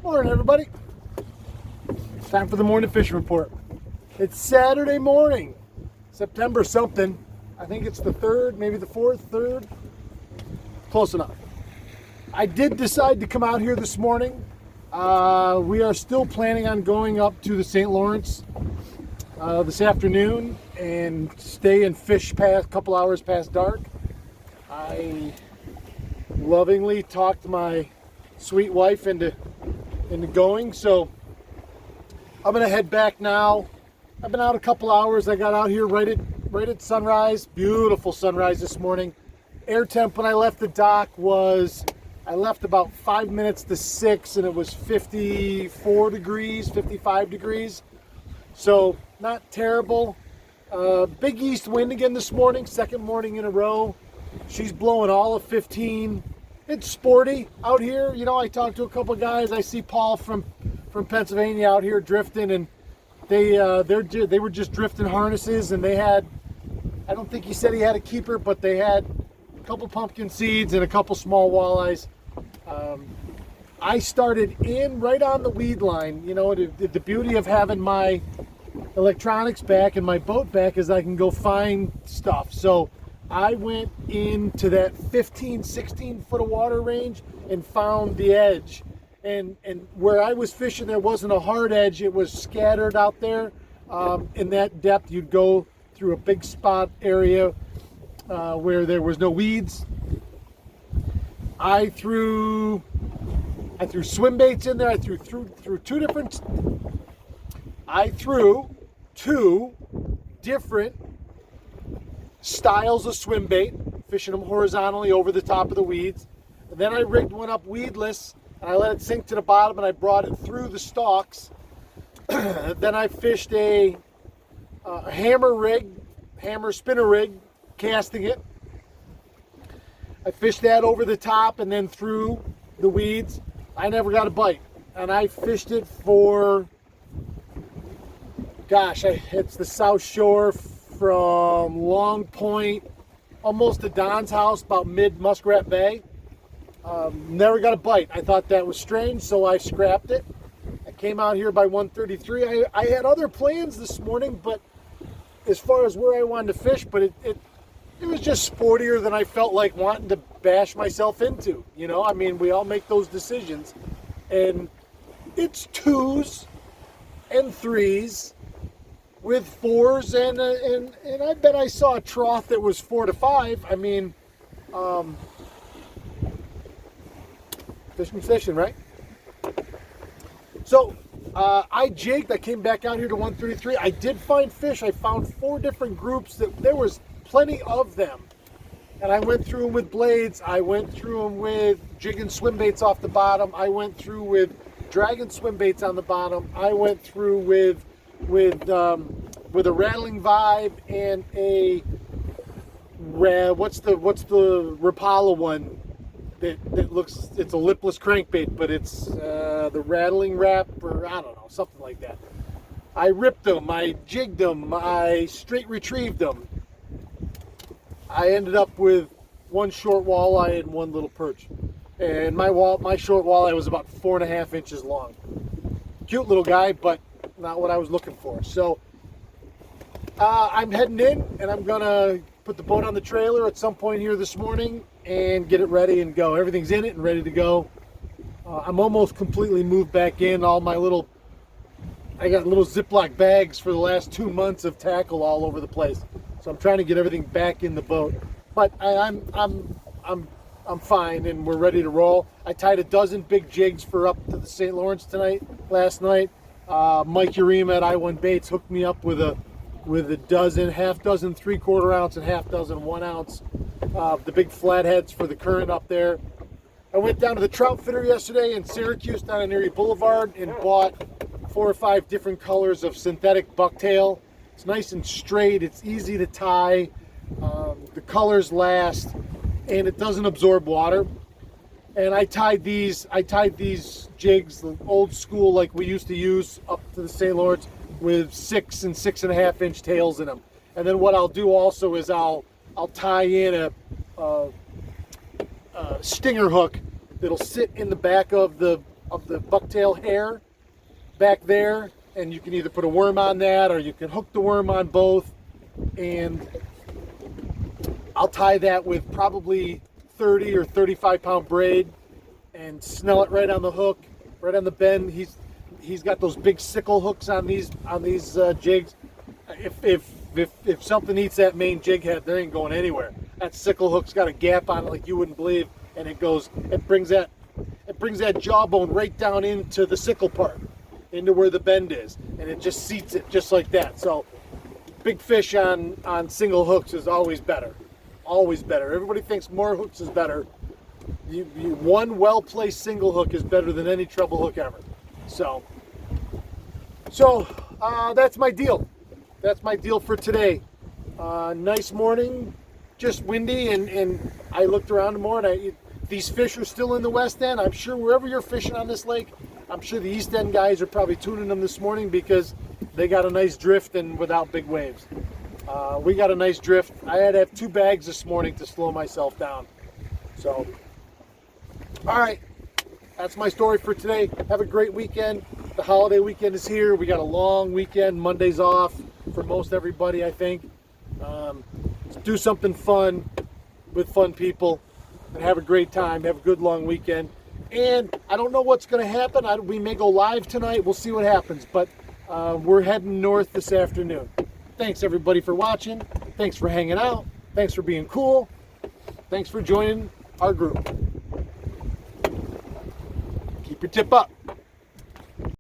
Morning, everybody. It's time for the morning fishing report. It's Saturday morning, September something. I think it's the 3rd, maybe the 4th, 3rd. Close enough. I did decide to come out here this morning. We are still planning on going up to the St. Lawrence this afternoon and stay and fish past a couple hours past dark. I lovingly talked my sweet wife into going, so I'm gonna head back now. I've been out a couple hours. I got out here right at sunrise. Beautiful sunrise this morning. Air temp when I left the dock was, I left about 5 minutes to 6 and it was 54 degrees, 55 degrees. So not terrible. Big east wind again this morning, second morning in a row. She's blowing all of 15. It's sporty out here. You know, I talked to a couple guys. I see Paul from Pennsylvania out here drifting, and they were just drifting harnesses, and they had, I don't think he said he had a keeper, but they had a couple pumpkin seeds and a couple small walleyes. I started in right on the weed line. You know, the beauty of having my electronics back and my boat back is I can go find stuff. So I went into that 15, 16 foot of water range and found the edge. And where I was fishing, there wasn't a hard edge. It was scattered out there. In that depth, you'd go through a big spot area where there was no weeds. I threw swim baits in there. I threw two different styles of swim bait, fishing them horizontally over the top of the weeds. And then I rigged one up weedless, and I let it sink to the bottom, and I brought it through the stalks. Then I fished a hammer spinner rig, casting it. I fished that over the top and then through the weeds. I never got a bite, and I fished it for, it's the South Shore from Long Point, almost to Don's house, about mid Muskrat Bay. Never got a bite. I thought that was strange, so I scrapped it. I came out here by 1:33. I had other plans this morning, but as far as where I wanted to fish, but it was just sportier than I felt like wanting to bash myself into. You know, I mean, we all make those decisions, and it's 2s and 3s with 4s, and I bet I saw a trough that was 4 to 5. I mean, fishing, right? So I jigged. I came back out here to 133. I did find fish. I found 4 different groups that there was plenty of them, and I went through them with blades. I went through them with jigging swim baits off the bottom. I went through with dragging swim baits on the bottom. I went through with a rattling vibe and a what's the Rapala one that looks, it's a lipless crankbait, but it's the rattling wrap, or I don't know, something like that. I ripped them, I jigged them, I straight retrieved them. I ended up with 1 short walleye and 1 little perch, and my short walleye was about 4.5 inches long. Cute little guy, but not what I was looking for. So I'm heading in, and I'm gonna put the boat on the trailer at some point here this morning and get it ready and go. Everything's in it and ready to go. I'm almost completely moved back in. I got little Ziploc bags for the last 2 months of tackle all over the place. So I'm trying to get everything back in the boat. But I'm fine, and we're ready to roll. I tied a dozen big jigs for up to the St. Lawrence last night. Mike Urema at I1 Baits hooked me up with a half dozen 3/4 ounce and half dozen 1 ounce, the big flatheads for the current up there. I went down to the trout fitter yesterday in Syracuse down on Erie Boulevard and bought 4 or 5 different colors of synthetic bucktail. It's nice and straight, it's easy to tie, the colors last, and it doesn't absorb water. And I tied these jigs, the old school like we used to use up to the St. Lawrence, with 6 and 6.5 inch tails in them. And then what I'll do also is I'll tie in a stinger hook that'll sit in the back of the bucktail hair back there, and you can either put a worm on that or you can hook the worm on both. And I'll tie that with probably 30 or 35 pound braid and snell it right on the hook, right on the bend. He's got those big sickle hooks on these jigs. If something eats that main jig head, they ain't going anywhere. That sickle hook's got a gap on it like you wouldn't believe, and it brings that jawbone right down into the sickle part, into where the bend is, and it just seats it just like that. So big fish on single hooks is always better. Always better. Everybody thinks more hooks is better. One well-placed single hook is better than any treble hook ever. So that's my deal. That's my deal for today. Nice morning, just windy, and I looked around more, and these fish are still in the west end. I'm sure wherever you're fishing on this lake, I'm sure the east end guys are probably tuning them this morning because they got a nice drift and without big waves. We got a nice drift. I had to have 2 bags this morning to slow myself down. So, all right, that's my story for today. Have a great weekend. The holiday weekend is here. We got a long weekend. Monday's off for most everybody, I think. Do something fun with fun people and have a great time. Have a good long weekend. And I don't know what's going to happen. We may go live tonight. We'll see what happens. But we're heading north this afternoon. Thanks, everybody, for watching. Thanks for hanging out. Thanks for being cool. Thanks for joining our group. Keep your tip up.